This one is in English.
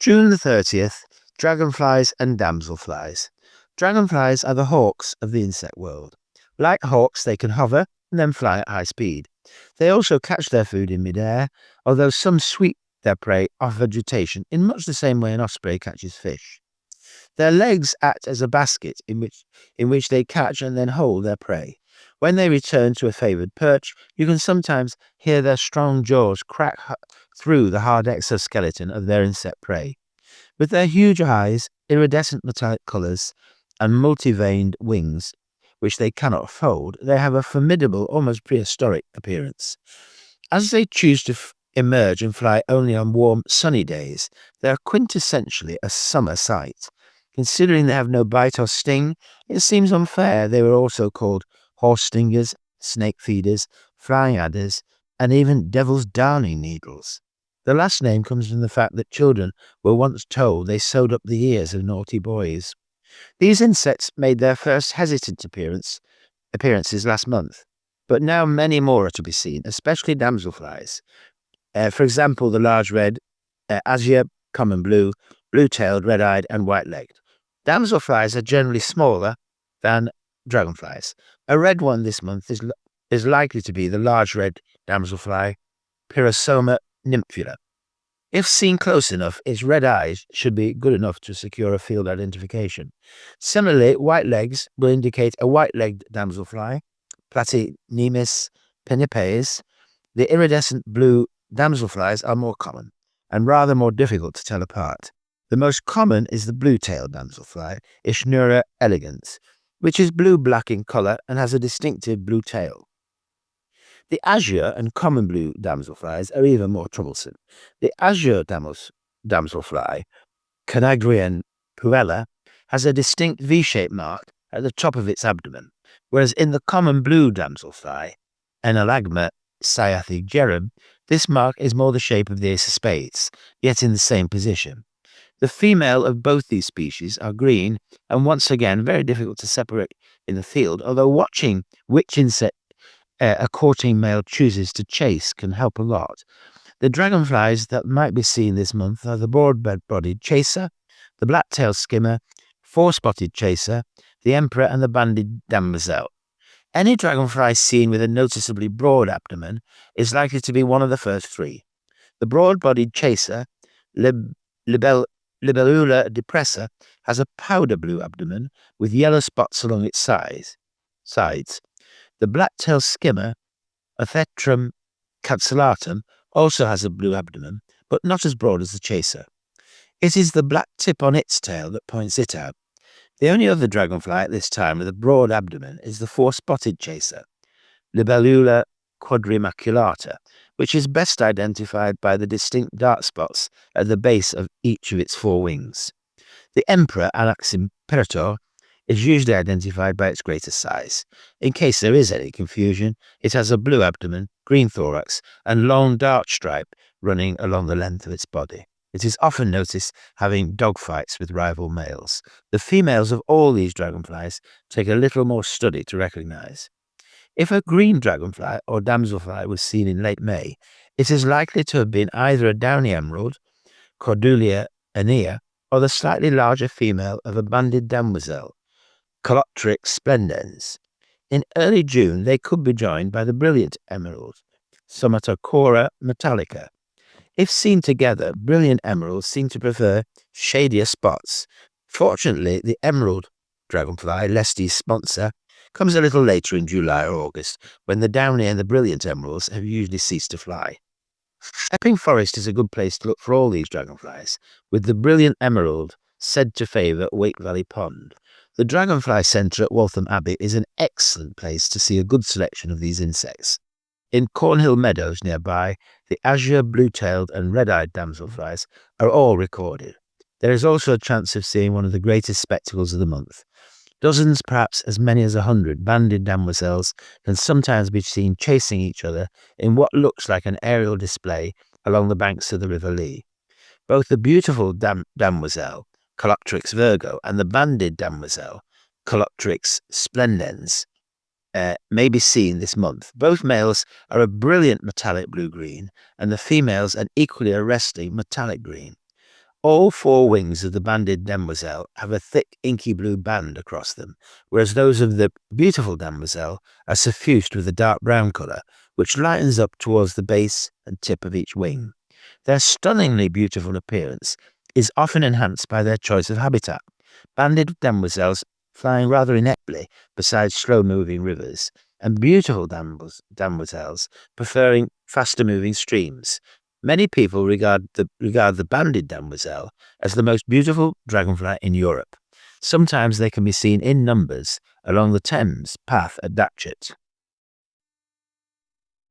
June the 30th, dragonflies and damselflies. Dragonflies are the hawks of the insect world. Like hawks, they can hover and then fly at high speed. They also catch their food in midair, although some sweep their prey off vegetation in much the same way an osprey catches fish. Their legs act as a basket in which they catch and then hold their prey. When they return to a favoured perch, you can sometimes hear their strong jaws crack through the hard exoskeleton of their insect prey. With their huge eyes, iridescent metallic colours, and multi-veined wings, which they cannot fold, they have a formidable, almost prehistoric appearance. As they choose to emerge and fly only on warm, sunny days, they are quintessentially a summer sight. Considering they have no bite or sting, it seems unfair they were also called horse stingers, snake feeders, flying adders, and even devil's darning needles. The last name comes from the fact that children were once told they sewed up the ears of naughty boys. These insects made their first hesitant appearances last month, but now many more are to be seen, especially damselflies. For example, the large red, azure, common blue, blue-tailed, red-eyed, and white-legged. Damselflies are generally smaller than dragonflies. A red one this month is likely to be the large red damselfly, Pyrosoma nymphula. If seen close enough, its red eyes should be good enough to secure a field identification. Similarly, white legs will indicate a white-legged damselfly, Platynemus pinnipes. The iridescent blue damselflies are more common and rather more difficult to tell apart. The most common is the blue-tailed damselfly, Ischnura elegans, which is blue-black in colour and has a distinctive blue tail. The azure and common blue damselflies are even more troublesome. The azure damselfly, Canagrian puella, has a distinct V-shaped mark at the top of its abdomen, whereas in the common blue damselfly, Enalagma cyathigerum, this mark is more the shape of the ace of spades, yet in the same position. The female of both these species are green and once again very difficult to separate in the field, although watching which insect a courting male chooses to chase can help a lot. The dragonflies that might be seen this month are the broad-bodied chaser, the black-tailed skimmer, four-spotted chaser, the emperor, and the banded demoiselle. Any dragonfly seen with a noticeably broad abdomen is likely to be one of the first three. The broad-bodied chaser, Libellula depressa, has a powder blue abdomen with yellow spots along its sides. The black-tailed skimmer, Aphetrum cancellatum, also has a blue abdomen, but not as broad as the chaser. It is the black tip on its tail that points it out. The only other dragonfly at this time with a broad abdomen is the four-spotted chaser, Libellula quadrimaculata, which is best identified by the distinct dark spots at the base of each of its four wings. The emperor, Anax imperator, is usually identified by its greater size. In case there is any confusion, it has a blue abdomen, green thorax, and long dark stripe running along the length of its body. It is often noticed having dogfights with rival males. The females of all these dragonflies take a little more study to recognize. If a green dragonfly or damselfly was seen in late May, it is likely to have been either a downy emerald, Cordulia anea, or the slightly larger female of a banded demoiselle, Caloptrix splendens. In early June, they could be joined by the brilliant emerald, Somatocora metallica. If seen together, brilliant emeralds seem to prefer shadier spots. Fortunately, the emerald dragonfly, Lesty's sponsor, comes a little later in July or August, when the downy and the brilliant emeralds have usually ceased to fly. Epping Forest is a good place to look for all these dragonflies, with the brilliant emerald said to favour Wake Valley Pond. The Dragonfly Centre at Waltham Abbey is an excellent place to see a good selection of these insects. In Cornhill Meadows nearby, the azure, blue-tailed and red-eyed damselflies are all recorded. There is also a chance of seeing one of the greatest spectacles of the month. Dozens, perhaps as many as 100 banded demoiselles can sometimes be seen chasing each other in what looks like an aerial display along the banks of the River Lee. Both the beautiful demoiselle, Caloptrix virgo, and the banded demoiselle, Caloptrix splendens, may be seen this month. Both males are a brilliant metallic blue-green, and the females an equally arresting metallic green. All four wings of the banded demoiselle have a thick inky blue band across them, whereas those of the beautiful demoiselle are suffused with a dark brown colour, which lightens up towards the base and tip of each wing. Their stunningly beautiful appearance is often enhanced by their choice of habitat. Banded demoiselles flying rather ineptly beside slow-moving rivers, and beautiful demoiselles preferring faster-moving streams. Many people regard the banded demoiselle as the most beautiful dragonfly in Europe. Sometimes they can be seen in numbers along the Thames path at Datchet.